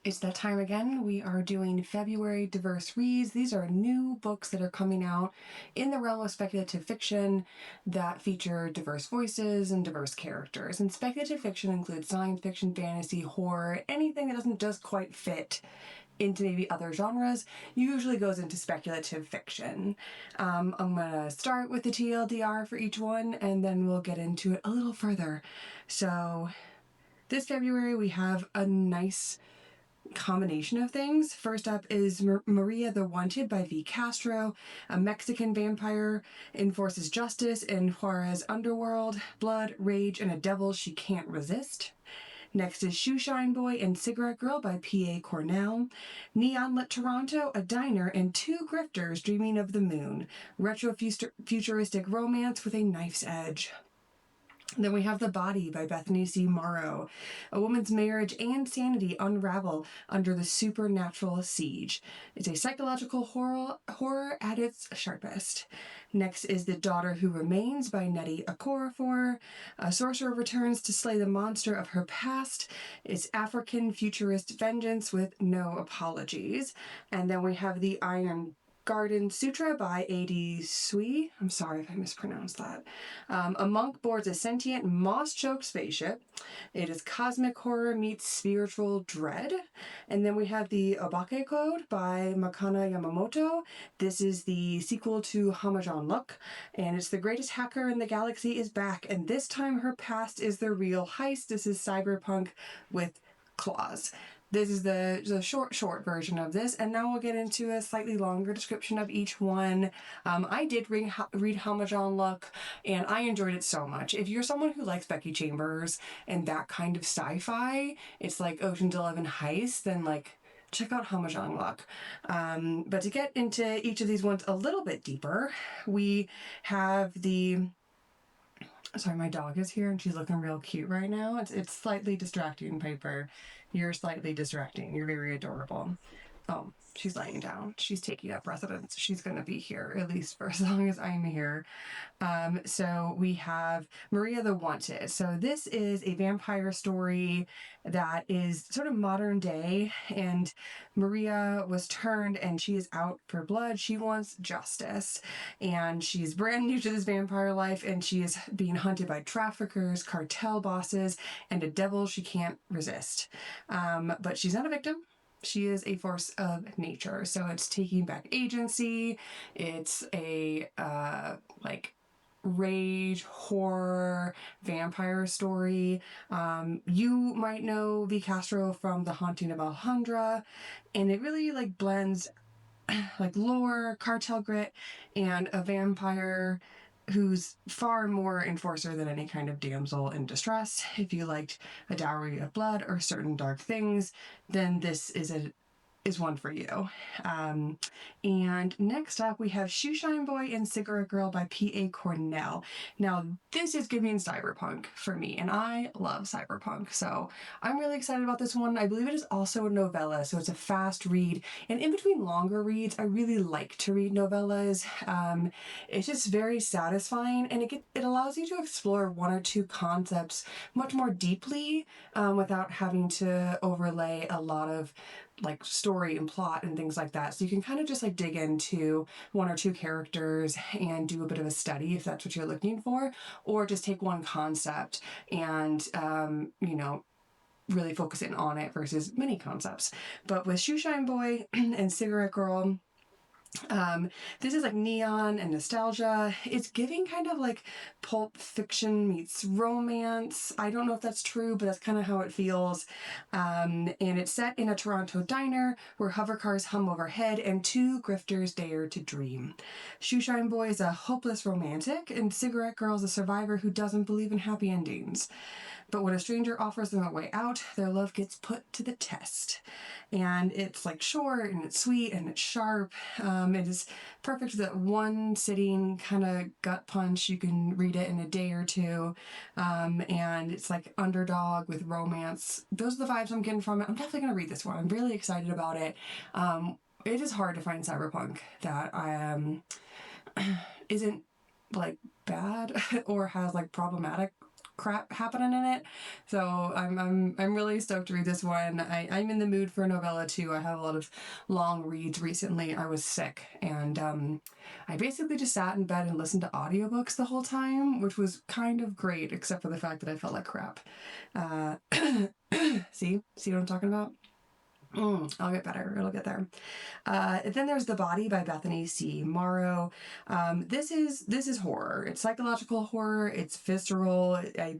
It's that time again. We are doing February diverse reads. These are new books that are coming out in the realm of speculative fiction that feature diverse voices and diverse characters. And speculative fiction includes science fiction, fantasy, horror, anything that doesn't just quite fit into maybe other genres usually goes into speculative fiction. I'm gonna start with the TLDR for each one and then we'll get into it a little further. So this February we have a nice combination of things. First up is Maria the Wanted by V. Castro. A Mexican vampire enforces justice in Juarez underworld, blood, rage, and a devil she can't resist. Next is Shoeshine Boy and Cigarette Girl by P.A. Cornell. Neon Lit Toronto, a diner, and two grifters dreaming of the moon. Retro-futuristic romance with a knife's edge. Then we have The Body by Bethany C. Morrow. A woman's marriage and sanity unravel under the supernatural siege. It's a psychological horror at its sharpest. Next is The Daughter Who Remains by Nnedi Okorafor. A sorcerer returns to slay the monster of her past. It's African futurist vengeance with no apologies. And then we have The Iron Garden Sutra by A.D. Sui. I'm sorry if I mispronounced that. A monk boards a sentient moss-choked spaceship. It is cosmic horror meets spiritual dread. And then we have the Obake Code by Makana Yamamoto. This is the sequel to Hamajan Look, and it's the greatest hacker in the galaxy is back, and this time her past is the real heist. This is Cyberpunk with claws. This is the short version of this, and now we'll get into a slightly longer description of each one. I did read Hamajan Look, and I enjoyed it so much. If you're someone who likes Becky Chambers and that kind of sci-fi, it's like Ocean's 11 heist, then like check out Hamajan Look. But to get into each of these ones a little bit deeper, we have the... Sorry, my dog is here and she's looking real cute right now. It's slightly distracting, Piper. You're slightly distracting. You're very adorable. Oh, she's laying down. She's taking up residence. She's going to be here, at least for as long as I'm here. So we have Maria the Wanted. So this is a vampire story that is sort of modern day, and Maria was turned and she is out for blood. She wants justice, and she's brand new to this vampire life, and she is being hunted by traffickers, cartel bosses, and a devil she can't resist. But she's not a victim. She is a force of nature. So it's taking back agency. It's a like rage, horror, vampire story. You might know V. Castro from The Haunting of Alhambra, and it really like blends like lore, cartel grit, and a vampire who's far more enforcer than any kind of damsel in distress. If you liked A Dowry of Blood or certain dark things, then this is one for you. And next up we have Shoeshine Boy and Cigarette Girl by P.A. Cornell. Now this is giving cyberpunk for me, and I love cyberpunk, so I'm really excited about this one. I believe it is also a novella, so it's a fast read, and in between longer reads I really like to read novellas. It's just very satisfying, and it allows you to explore one or two concepts much more deeply without having to overlay a lot of like story and plot and things like that. So you can kind of just like dig into one or two characters and do a bit of a study if that's what you're looking for, or just take one concept and, you know, really focus in on it versus many concepts. But with Shoeshine Boy and Cigarette Girl, this is like neon and nostalgia. It's giving kind of like Pulp Fiction meets romance. I don't know if that's true, but that's kind of how it feels. And it's set in a Toronto diner where hovercars hum overhead and two grifters dare to dream. Shoeshine Boy is a hopeless romantic, and Cigarette Girl is a survivor who doesn't believe in happy endings. But when a stranger offers them a way out, their love gets put to the test. And it's like short and it's sweet and it's sharp. It is perfect for that one sitting kind of gut punch. You can read it in a day or two. And it's like underdog with romance. Those are the vibes I'm getting from it. I'm definitely going to read this one. I'm really excited about it. It is hard to find cyberpunk that isn't like bad or has like problematic crap happening in it. So I'm really stoked to read this one. I'm in the mood for a novella too. I have a lot of long reads recently. I was sick, and I basically just sat in bed and listened to audiobooks the whole time, which was kind of great, except for the fact that I felt like crap. See what I'm talking about? I'll get better. It'll get there. Then there's The Body by Bethany C. Morrow. This is horror. It's psychological horror. It's visceral. It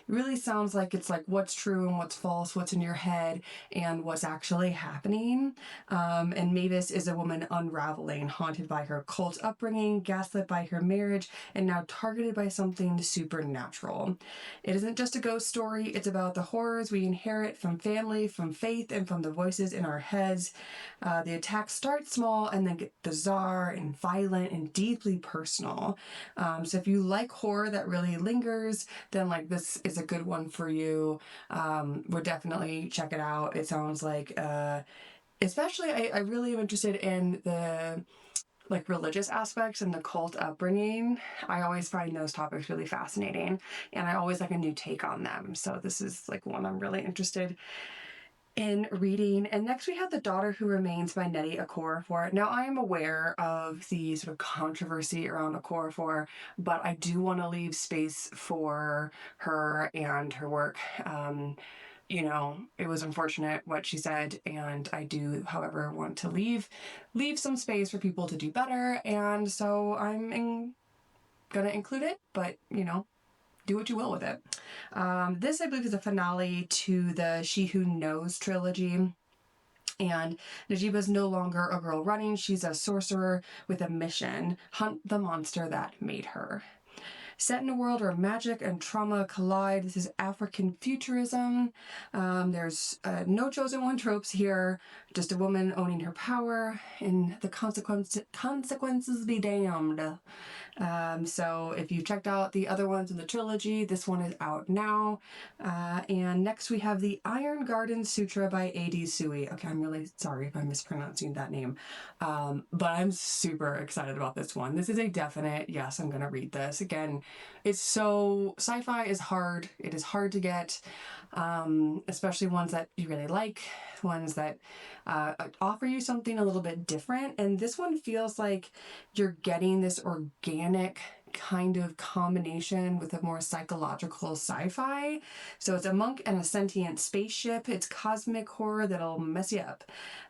really sounds like it's like what's true and what's false, what's in your head and what's actually happening. And Mavis is a woman unraveling, haunted by her cult upbringing, gaslit by her marriage, and now targeted by something supernatural. It isn't just a ghost story. It's about the horrors we inherit from family, from faith, and from the voices in our heads. The attacks start small and then get bizarre and violent and deeply personal. So if you like horror that really lingers, then like this is a good one for you. Would definitely check it out. It sounds like, especially I really am interested in the like religious aspects and the cult upbringing. I always find those topics really fascinating, and I always like a new take on them. So this is like one I'm really interested in reading. And next we have The Daughter Who Remains by Nnedi Okorafor. Now I am aware of the sort of controversy around Okorafor, but I do want to leave space for her and her work. You know, it was unfortunate what she said, and I do, however, want to leave some space for people to do better, and so I'm gonna include it, but, you know, do what you will with it. This, I believe, is a finale to the She Who Knows trilogy. And Najeeba's no longer a girl running. She's a sorcerer with a mission: hunt the monster that made her. Set in a world where magic and trauma collide, this is African futurism. There's no chosen one tropes here, just a woman owning her power, and the consequences be damned. So if you checked out the other ones in the trilogy, this one is out now. And next we have The Iron Garden Sutra by A.D. Sui. Okay, I'm really sorry if I'm mispronouncing that name, but I'm super excited about this one. This is a definite yes, I'm gonna read this. Again, it's so, sci-fi is hard. It is hard to get, especially ones that you really like, ones that offer you something a little bit different. And this one feels like you're getting this organic kind of combination with a more psychological sci-fi. So it's a monk and a sentient spaceship. It's cosmic horror that'll mess you up.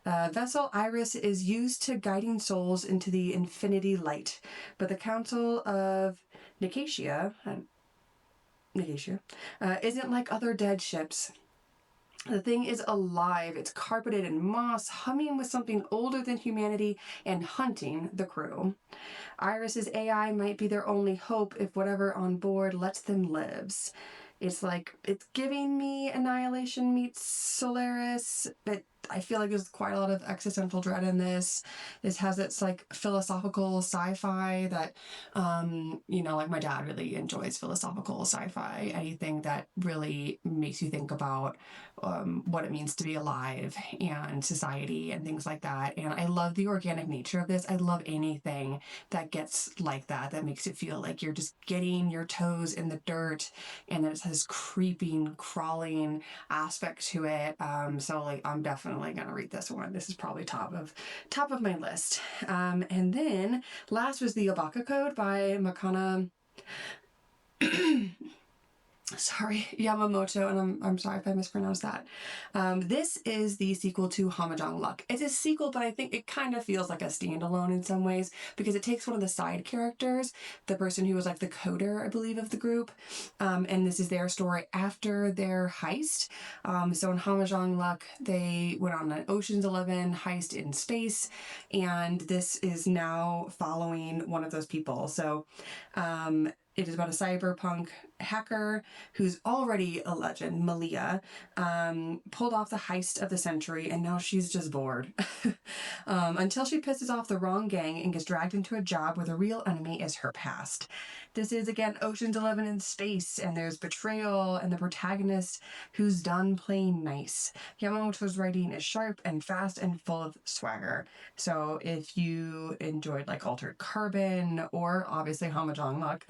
Vessel Iris is used to guiding souls into the infinity light, but the Council of Nicatia isn't like other dead ships. The thing is alive. It's carpeted in moss, humming with something older than humanity, and hunting the crew. Iris's AI might be their only hope if whatever on board lets them live. It's like, it's giving me Annihilation meets Solaris, but I feel like there's quite a lot of existential dread in this. This has its like philosophical sci-fi that, you know, like my dad really enjoys philosophical sci-fi. Anything that really makes you think about what it means to be alive and society and things like that. And I love the organic nature of this. I love anything that gets like that, that makes it feel like you're just getting your toes in the dirt, and then it has creeping, crawling aspect to it. So like I'm definitely gonna read this one. This is probably top of my list. And then last was The Obaka Code by Makana Yamamoto, and I'm sorry if I mispronounced that. This is the sequel to Hamajang Luck. It's a sequel, but I think it kind of feels like a standalone in some ways, because it takes one of the side characters, the person who was like the coder, I believe, of the group, and this is their story after their heist. So in Hamajang Luck, they went on an Ocean's 11 heist in space, and this is now following one of those people. So it is about a cyberpunk hacker who's already a legend, Malia, pulled off the heist of the century, and now she's just bored. Until she pisses off the wrong gang and gets dragged into a job where the real enemy is her past. This is, again, Ocean's 11 in space, and there's betrayal, and the protagonist who's done playing nice. Yamamoto's writing is sharp and fast and full of swagger. So if you enjoyed like Altered Carbon or obviously Hamajang Luck,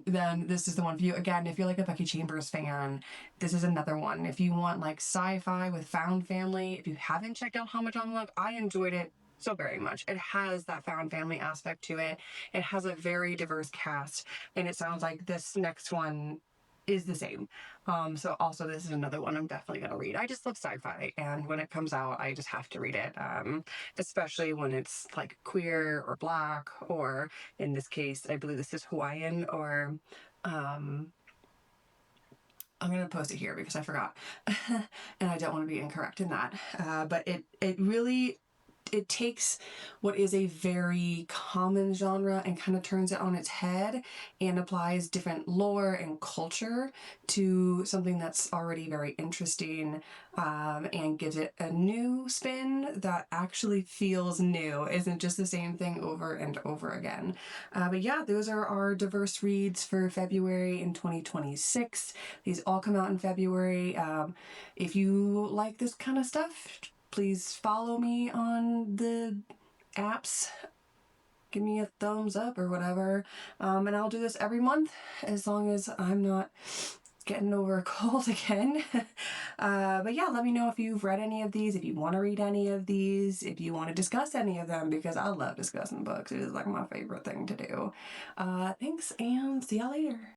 then this is the one for you. Again, if you're like a Becky Chambers fan, this is another one. If you want like sci-fi with found family, if you haven't checked out How Much on Love, I enjoyed it so very much. It has that found family aspect to it. It has a very diverse cast, and it sounds like this next one is the same. So also this is another one I'm definitely gonna read. I just love sci-fi, and when it comes out, I just have to read it. Especially when it's like queer or black, or in this case, I believe this is Hawaiian, or I'm gonna post it here because I forgot, and I don't want to be incorrect in that. But it really, it takes what is a very common genre and kind of turns it on its head and applies different lore and culture to something that's already very interesting, and gives it a new spin that actually feels new, isn't just the same thing over and over again. But yeah, those are our diverse reads for February in 2026. These all come out in February. If you like this kind of stuff, please follow me on the apps. Give me a thumbs up or whatever. And I'll do this every month as long as I'm not getting over a cold again. But yeah, let me know if you've read any of these, if you want to read any of these, if you want to discuss any of them, because I love discussing books. It is like my favorite thing to do. Thanks, and see y'all later.